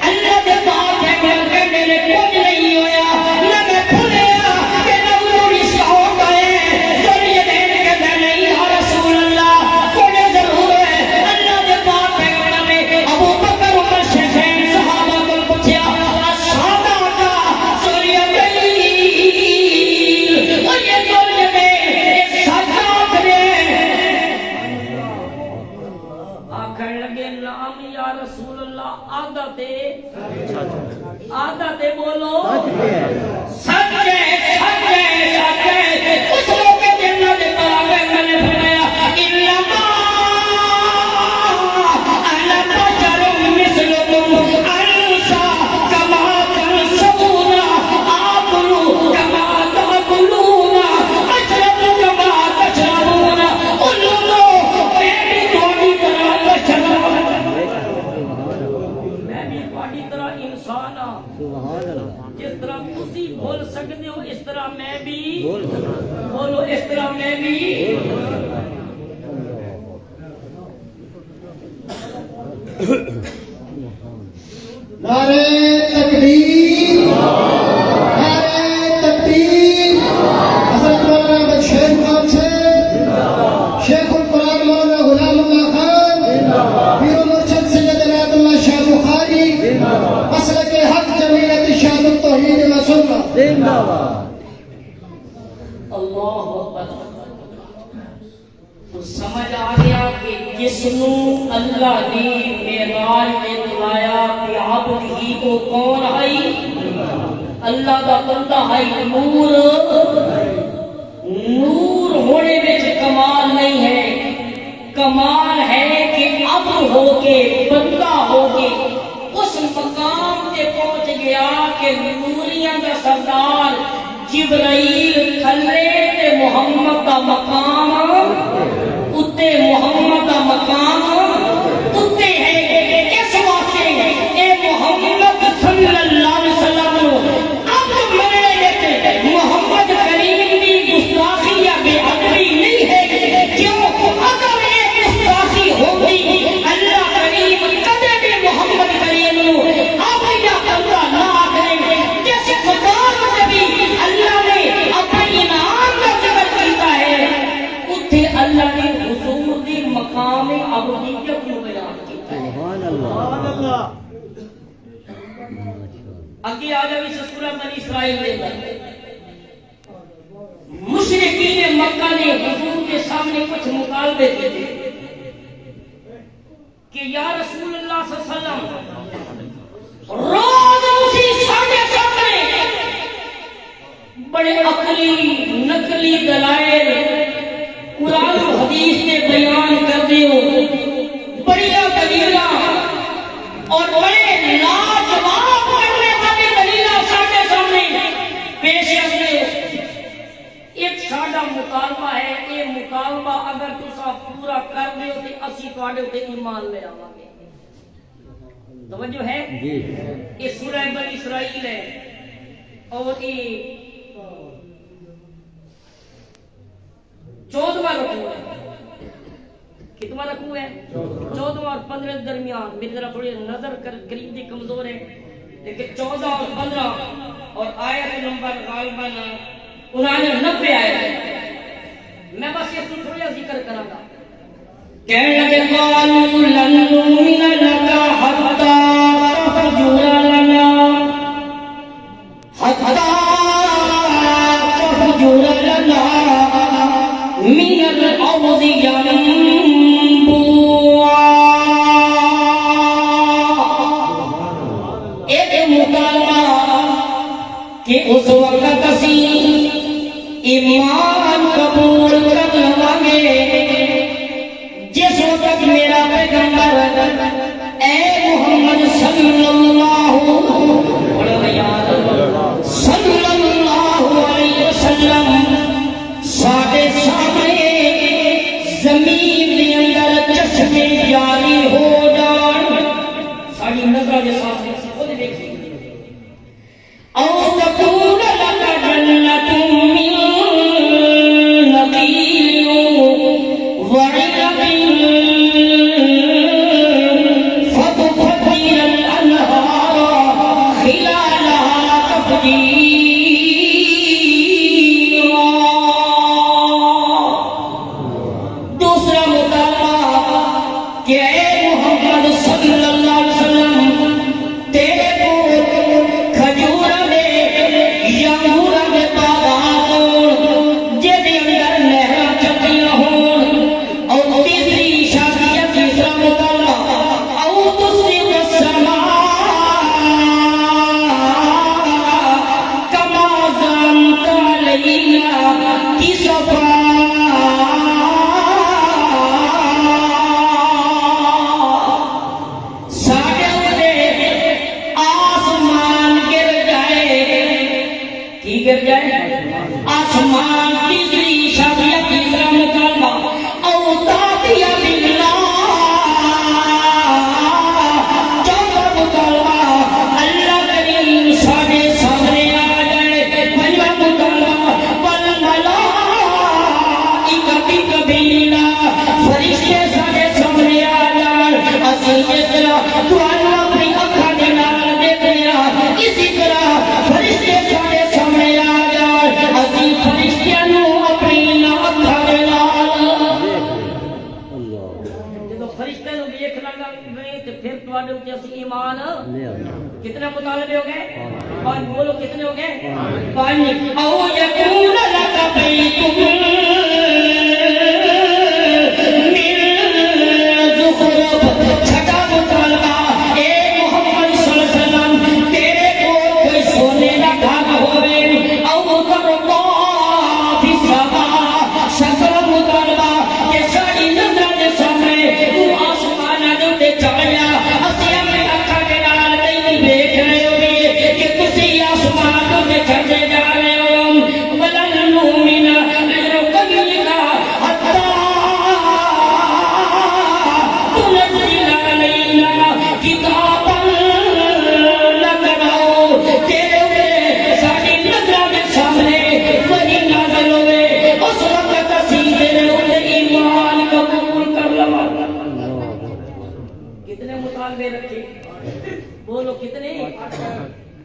اللہ دے پاک میرے کچھ نہیں ہویا نہ میں کھلیا کہ نہ انہوں نے سہو گئے ذوالجلین کے میں نہیں یا رسول اللہ کچھ ضرور ہے اللہ دے پاک پیغمبر نے ابو بکر عمر شیخین صحابہ کو پوچھا اصحابہ کا ذوالجلین اور یہ ذوالجلین ایک ساتھ آخر لگے نام یا رسول اللہ عادت بولو سچے سچے سچے اس لوگ کے جنت پاوے میں نے فرمایا انما انا بشر مثلکم انسا کما تنسون آکل کما تاکلون اشرب کما تشربون ان لوگوں میں بھی تھوڑی طرح بشر میں بھی تھوڑی طرح انسان جس طرح تسی بول سکتے ہو اس طرح میں بھی بولو اس طرح میں بھی نعرہ تکبیر نعرہ تکبیر حضرت مولانا شیخ خان سے شیخ القرآن مولانا غلام اللہ خان پیر و مرشد سید عنایت اللہ شاہ بخاری مسلک حق جمعیت شاہد التوحید و سنت اللہ اکبر تو سمجھ آ گیا کہ جس نو اللہ دی معراج میں بلایا کہ عبد ہی کو کون آئی اللہ دا بندہ ہے نور نور ہونے میں کمال نہیں ہے کمال ہے کہ عبد ہو کے بندہ ہو کے اس مقام تے پہنچ گیا کہ نوریاں دا سردار جبرائیل کھلے تے محمد دا مقام اتے محمد دا مقام اتے ہے اس واسطے اے محمد صلی اللہ علیہ وسلم اب مرے لیتے محمد کریم کی گستاخی یا بے ادبی نہیں ہے کیوں اگر یہ گستاخی ہوگی اللہ کریم کبھی بھی محمد کریم اب یا اللہ نہ آکھیں جس مقام سے بھی اللہ نے اپنی انعام کا ذکر کرتا ہے اتھے اللہ نے حضور دی مقام عبودیت کو بیان کیتا ہے سبحان اللہ آگے آجا بھی سورہ بنی اسرائیل دے گئے مشرکین مکہ نے حضور کے سامنے کچھ مطالبے کیے تھے کہ یا رسول اللہ صلی اللہ علیہ وسلم روز اسی ساڑھے سامنے بڑے عقلی نقلی دلائل قرآن و حدیث میں بیان کر دیو بڑیا دلیلہ اور بڑے لاجواب کرنے والی دلیلہ ساڑھے سامنے پیش کرنے ایک ساڑھا مطالبہ ہے یہ مطالبہ اگر تسا پورا کر دیو تو اسی توڑے ہوتے ایمان لے آوانگے توجہ ہے یہ سورہ بنی اسرائیل ہے اور یہ 14واں رکوع ہے کتنا رکوع ہے 14 اور 15 درمیان میری طرح تھوڑی نظر قریب دی کمزور ہے لیکن 14 اور 15 اور آیت نمبر غالباً 99 آیت ہے میں بس اس کو تھوڑا ذکر کراں گا کہنے لگے قالوا لن نؤمن لك حتى تفجر لنا من الأرض ينبوعا ایک مطالبہ کہ اس وقت اسی ایمان قبول کر لواںگے جس وقت میرا پیغمبر اے محمد صلی اللہ علیہ وسلم ساڑھے سامنے زمین کے اندر چشمے جاری ہو جان ساڑھی نظر کے ساتھ خود دیکھیں او تکون لک جنت من نخیل وعنب فتفجر الانہار خلالها تفجیرا دوسرا مطالبہ کہ اے محمد صلی اللہ علیہ وسلم تیرے کو کھجورہ میں یا انگورہ میں باغات ہون جدے اندر نہرہ چکیاں ہون اور تیسری شادی یا تیسرا مطالبہ او تصدق السماء کما زنت علینا کسفا گر جائے آسمان تیسری شادیہ تیسرا مطالبہ او تاتیہ باللہ چوتھا مطالبہ اللہ کریم ساڑھے سامنے آ جائے پنجواں مطالبہ والملائکہ باللہ فرشتے ساڑھے سامنے آ جائے اسی اس طرح تو اپنی اکھا دینا دیتے ہیں اسی طرح فرشتے ساڑھے ایمان کتنے مطالبے ہو گئے پانچ بولو کتنے ہو گئے پانچ او یکون لک بیت من زخرف چھٹا مطالبہ اے محمد صلی اللہ علیہ وسلم تیرے کو کوئی سونے کا گھر ہوئے او ترقا فی السماء شکر مطالبہ کہ ساری نظر کے سامنے تو آسمان آدھے چڑھیا دیکھ رہے ہوگی کہ تسی آسمان میں چڑھے جا رہے ہو ولن نؤمن لرقیک حتی تنزل علینا کتابا نقرأہ تیرے ہوئے ساری نظرہ کے سامنے وہی نازل ہوئے اس وقت اسی تیرے ہوئے ایمان قبول کر لوا کتنے مطالبے رکھے بولو کتنے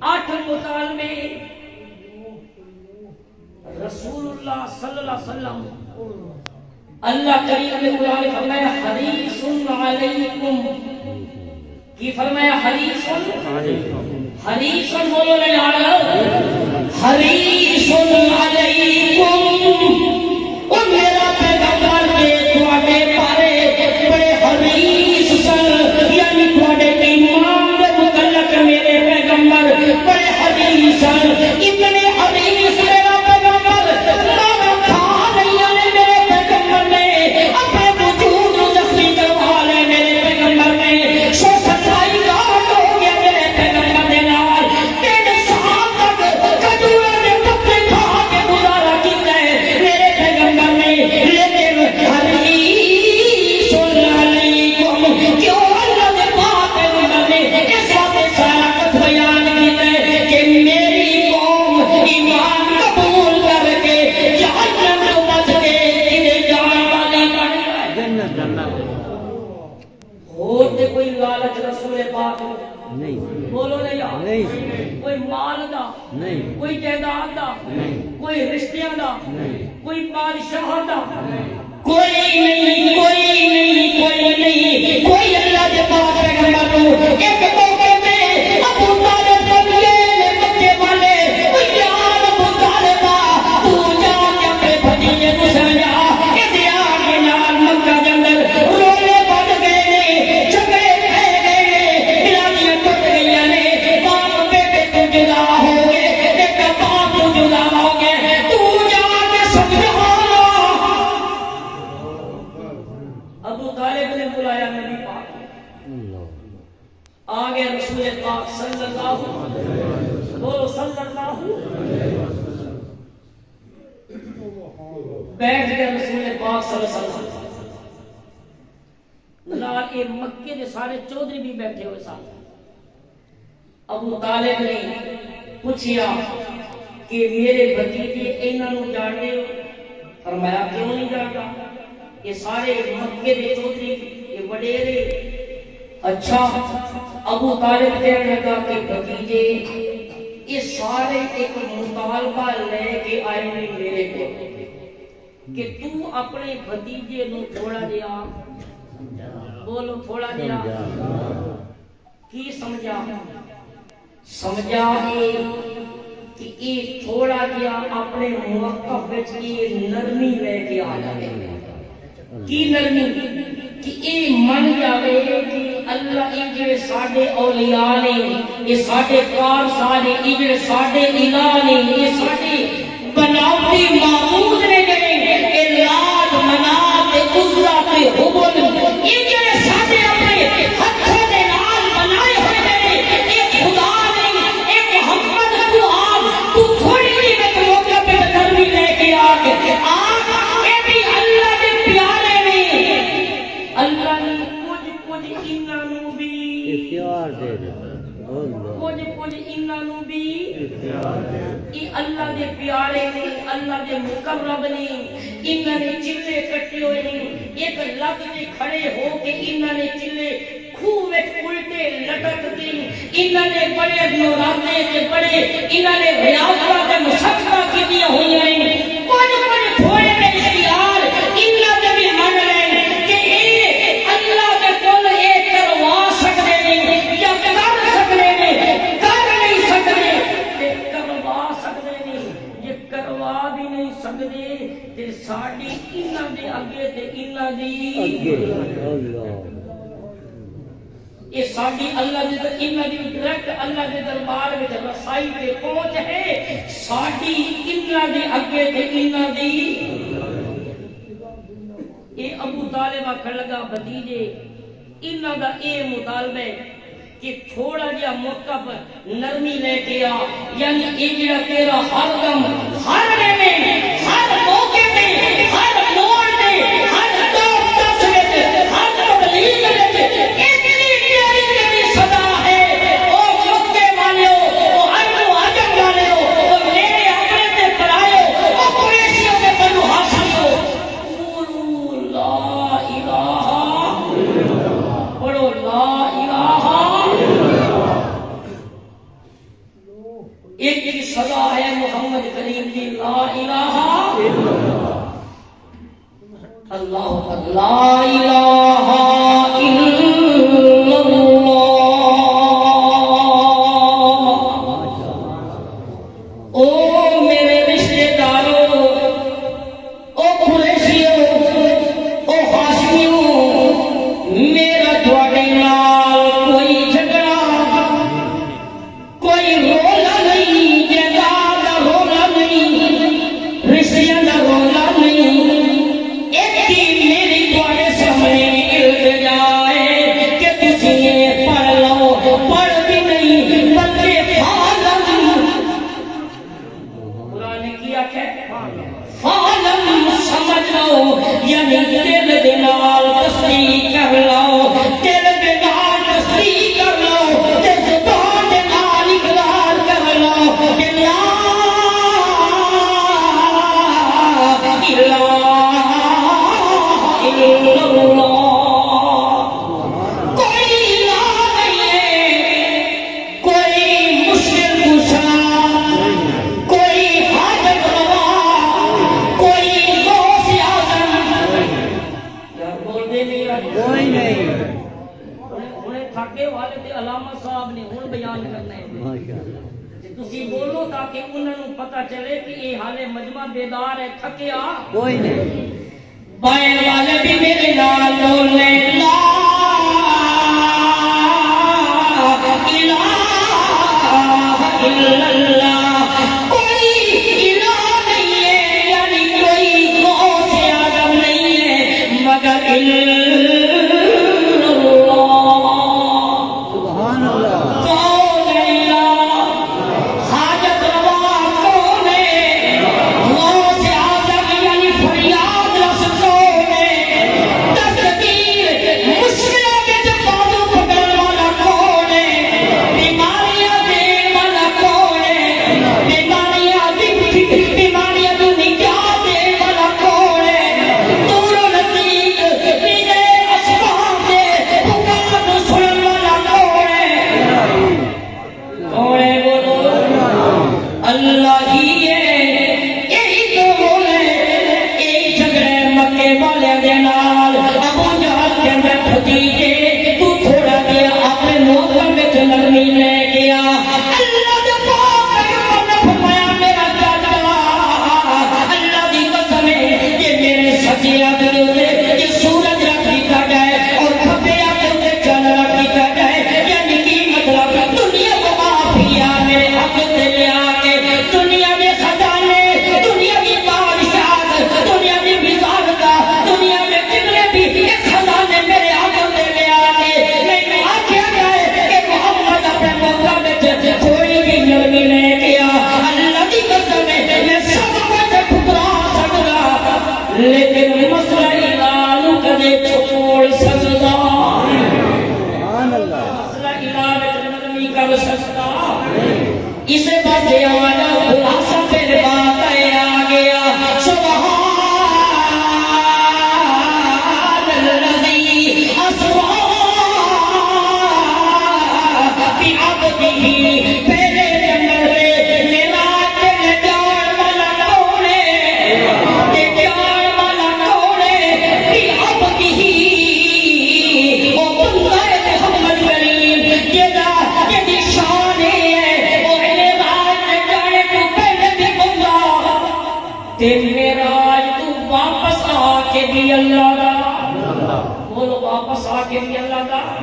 8 مطالبے رسول اللہ صلی اللہ علیہ وسلم اللہ کریم نے قرآن فرمایا حریص علیکم کی فرمایا حریص حریص بولو نہ یار حریص علیکم اور میرا پیغمبر کے تواڈے بارے بڑے حریص سن رسول پاک نہیں بولو نہیں یار نہیں کوئی مال دا نہیں کوئی جائیداد دا کوئی رشتیاں دا کوئی بادشاہ دا کوئی نہیں کوئی نہیں کوئی نہیں کوئی اللہ کے پاک پیغمبر کو ایک موقع میں ابو طالب بنگلے میں مکے والے کوئی یار ابو طالب تو جا کے اپنے بھتیجے کو سمجھا کہ دیا کے نال مکہ کے اندر رونے بن گئے جھگڑے پہ گئے بلادیاں ٹوٹ گئی نے باپ بیٹے تو جدا ہو گئے بیٹا باپ تو جدا ہو گئے تو جا کے سمجھا ابو طالب نے بلایا نبی پاک آگے رسول پاک صلی اللہ بولو صلی اللہ بیٹھ گئے رسول پاک صلی اللہ علیہ وسلم اللہ کے مکے کے سارے چودھری بھی بیٹھے ہوئے ساتھ ابو طالب نے پوچھیا کہ میرے بھتیجے انہاں نوں جانتے ہو فرمایا کیوں نہیں جانتا یہ سارے مکے دے چودھری یہ وڈیرے اچھا ابو طالب کہنے لگا کہ بھتیجے یہ سارے ایک مطالبہ لے کے آئے ہیں میرے کو کہ تو اپنے بھتیجے نو تھوڑا دیا بولو تھوڑا دیا کی سمجھا سمجھا کہ یہ تھوڑا دیا اپنے موقف وچ یہ نرمی لے کے آ جائے کی نرمی کہ یہ من جاوے کہ اللہ یہ جڑے ساڈے اولیاء نے یہ ساڈے کار سارے یہ جڑے ساڈے الہ نے یہ ساڈے بناوٹی معبود نے جڑے الہ منات عزا تے حبل یہ جڑے ساڈے اپنے ہتھوں دے نال بنائے ہوئے نے یہ خدا نے اے محمد کو آپ تو تھوڑی جی وچ موقع پہ نرمی لے کے آ کے اے بھی اللہ دے پیارے نے اللہ نے کچھ انہاں نوں بھی اختیار دے دے کچھ انہاں نوں بھی یہ اللہ دے پیارے نے اللہ دے مقرب نے انہاں نے چلے کٹے ہوئے نے ایک لفظ تے کھڑے ہو کے انہاں نے چلے خوہ وچ الٹے لٹک کے انہاں نے بڑے نوراتے تے بڑے انہاں نے ریاضت تے مشقت کیتی ہوئی ہیں کچھ تھوڑے نے اختیار انہاں دے بھی من لے کہ اے اللہ دے کول اے کروا سکدے نے یا کر سکدے نے کر نہیں سکدے تے کروا سکدے نے یہ کروا بھی نہیں سکدے تے ساڈی انہاں دے اگے تے انہاں دی یہ ساڈی اللہ دے انہاں دی ڈائریکٹ اللہ دے دربار وچ رسائی تے پہنچ ہے ساڈی انہاں دے اگے تے انہاں دی اے ابو طالب آکھن لگا بھتیجے انہاں دا اے مطالبہ ہے کہ تھوڑا جہا موقع پر نرمی لے کے آ یعنی اے جڑا تیرا ہر دم ہر ویلے ہر موقع تے ہر موڑ تے ہر دور دس وچ ہر تبلیغ وچ اتنی پیاری تیری صدا ہے او مکے والےو او عرب و عجم والےو او میرے اپنے تے پرائے او قریشیوں دے بنو ہاشمیو قولوا لا الہ پڑھو لا الہ ایک کی صدا ہے محمد کریم کی لا الہ اللہ لا الہ الا اللہ او میرے رشتے داروں او قریشیوں او ہاشمیوں میرا تواڈے نال کوئی جھگڑا کوئی رولا نہیں جائیداد دا رولا نہیں رشتیاں دا رولا نہیں ایک میری تواڈے سامنے تھاکے والے تے علامہ صاحب نے ہن بیان کرنا ہے ماشاءاللہ تسی بولو تاکہ انہاں نوں پتہ چلے کہ یہ حالے مجمع بیدار ہے تھکیا کوئی نہیں بائیں والے بھی میرے نال بولے لا الہ الا اللہ کوئی الہ نہیں ہے یعنی کوئی غوث اعظم نہیں ہے مگر سبحان اللہ سارے اللہ کے مطابق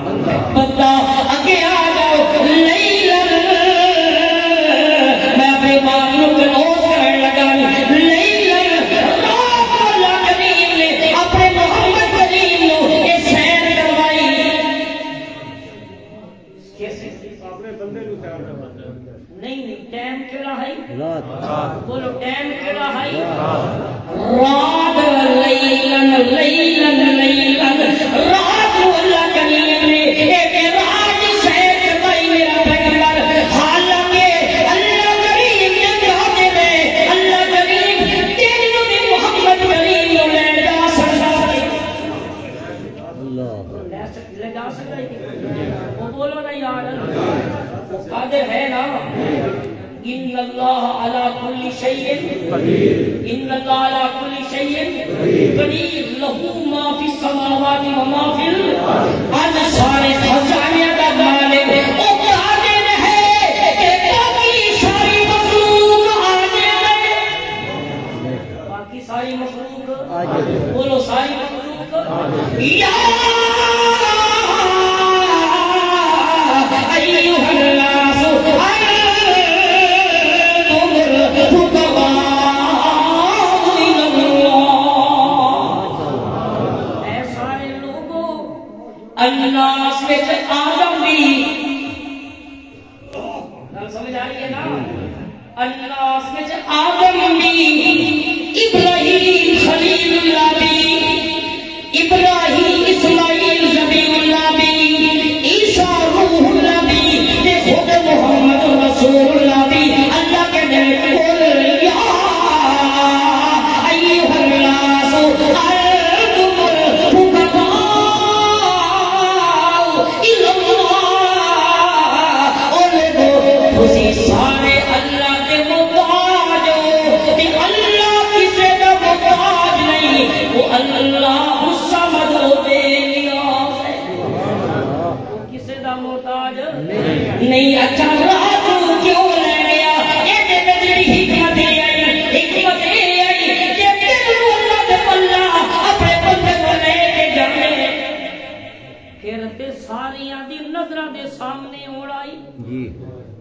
محتاج نہیں اچھا رہا تو کیوں لے گیا یہ تجری حکمت آئی کہ تیرو اللہ دے پلہ اپنے بندے کو لے کے جانے پھر تے ساریاں دی نظرہ دے سامنے اڑائی جی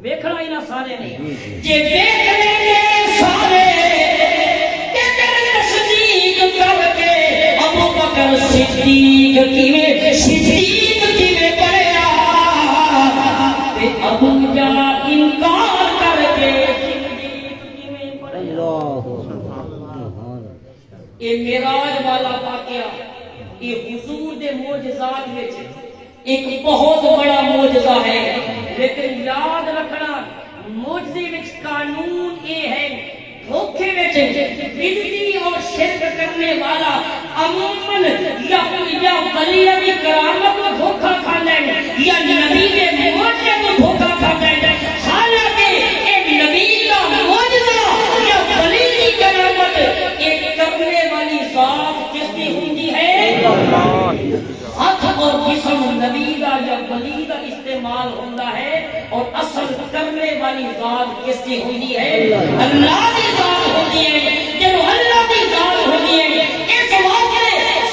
ویکھنا ہی نہ سارے نہیں جے دیکھ لیں گے سارے کہ تیرے تصدیق کر کے ابو بکر صدیق کیویں پڑھیا تے ابو جہل انکار کر کے صدیق کیویں پڑھیا یہ معراج والا واقعہ یہ حضور دے معجزات وچ ایک بہت بڑا معجزہ ہے لیکن یاد رکھنا معجزے وچ قانون یہ ہے دھوکے وچ بدعتی اور شرک کرنے والا عموماً یا ولی کی کرامت کو دھوکا کھاتا ہے یا نبی کے معجزے کو دھوکا کھاتا ہے حالانکہ ایک نبی کا معجزہ یا ولی کی کرامت ایک کرنے والی ذات کس کی ہوتی ہے ہاتھ اور جسم نبی کا یا ولی کا استعمال ہوتا ہے اور اصل کرنے والی ذات کس کی ہوتی ہے اللہ کی ذات ہوتی ہے جب اللہ کی ذات ہوتی ہے اس واسطے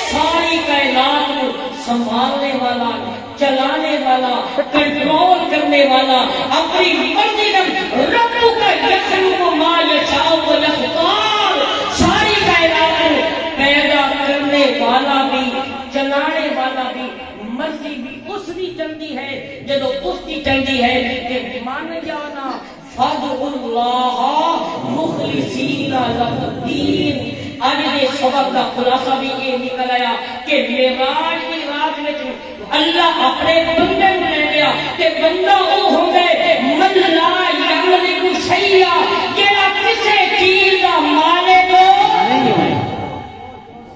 ساری کائنات کو سنبھالنے والا چلانے والا کنٹرول کرنے والا اپنی مرضی کا رب کا یخلق ما یشاء و یختار ساری کائنات کو پیدا کرنے والا بھی چلانے والا بھی مرضی بھی اس کی چلتی ہے جب اس کی چلتی ہے کہ مان جانا فَادْعُوا اللَّهَ مُخْلِصِينَ لَهُ الدِّينَ آج یہ سبق کا خلاصہ بھی یہ نکل آیا کہ معراج کی رات میں اللہ اپنے بندے کو لے گیا کہ بندہ وہ ہو گئے من لا یملک شیئا جڑا کسے چیز کا مالک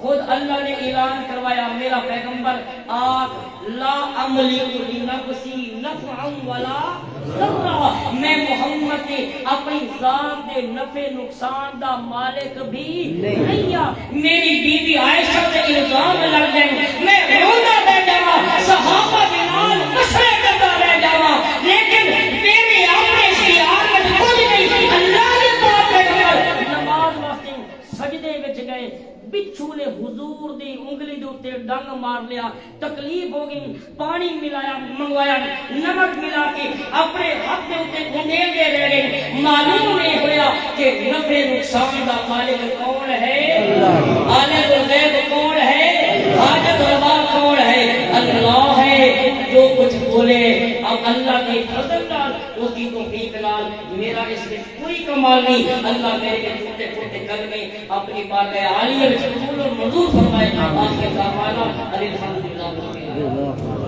خود اللہ نے اعلان کروایا میرا پیغمبر آج لا املک لنفسی نفعا ولا ضرا میں محمد نے اپنی ذات دے نفع نقصان دا مالک بھی نہیں میری بیوی عائشہ سے الزام لگ گئے میں رونا رہ جاوا صحابہ کے نال مشورے کرتا رہ جاوا لیکن میرے اپنے اختیار میں کچھ نہیں اللہ کے پاک پیغمبر نماز واسطے سجدے وچ گئے بچھو نے حضور دی انگلی دے اوتے ڈنگ مار لیا تکلیف ہو گئی پانی ملایا منگوایا نمک ملا کے اپنے ہاتھ دے اوتے انڈیل دے رہ گئے معلوم نہیں ہویا کہ نفع نقصان دا مالک کون ہے عالم الغیب کون ہے حاجت روا کون ہے اللہ ہے جو کچھ بولے اب اللہ کے فضل نال اس کی توفیق نال میرا اس میں کوئی کمال نہیں اللہ میرے کے چھوٹے چھوٹے قدمیں اپنی بارگاہ عالیہ میں قبول اور منظور فرمائے آخر دعوانا الحمدللہ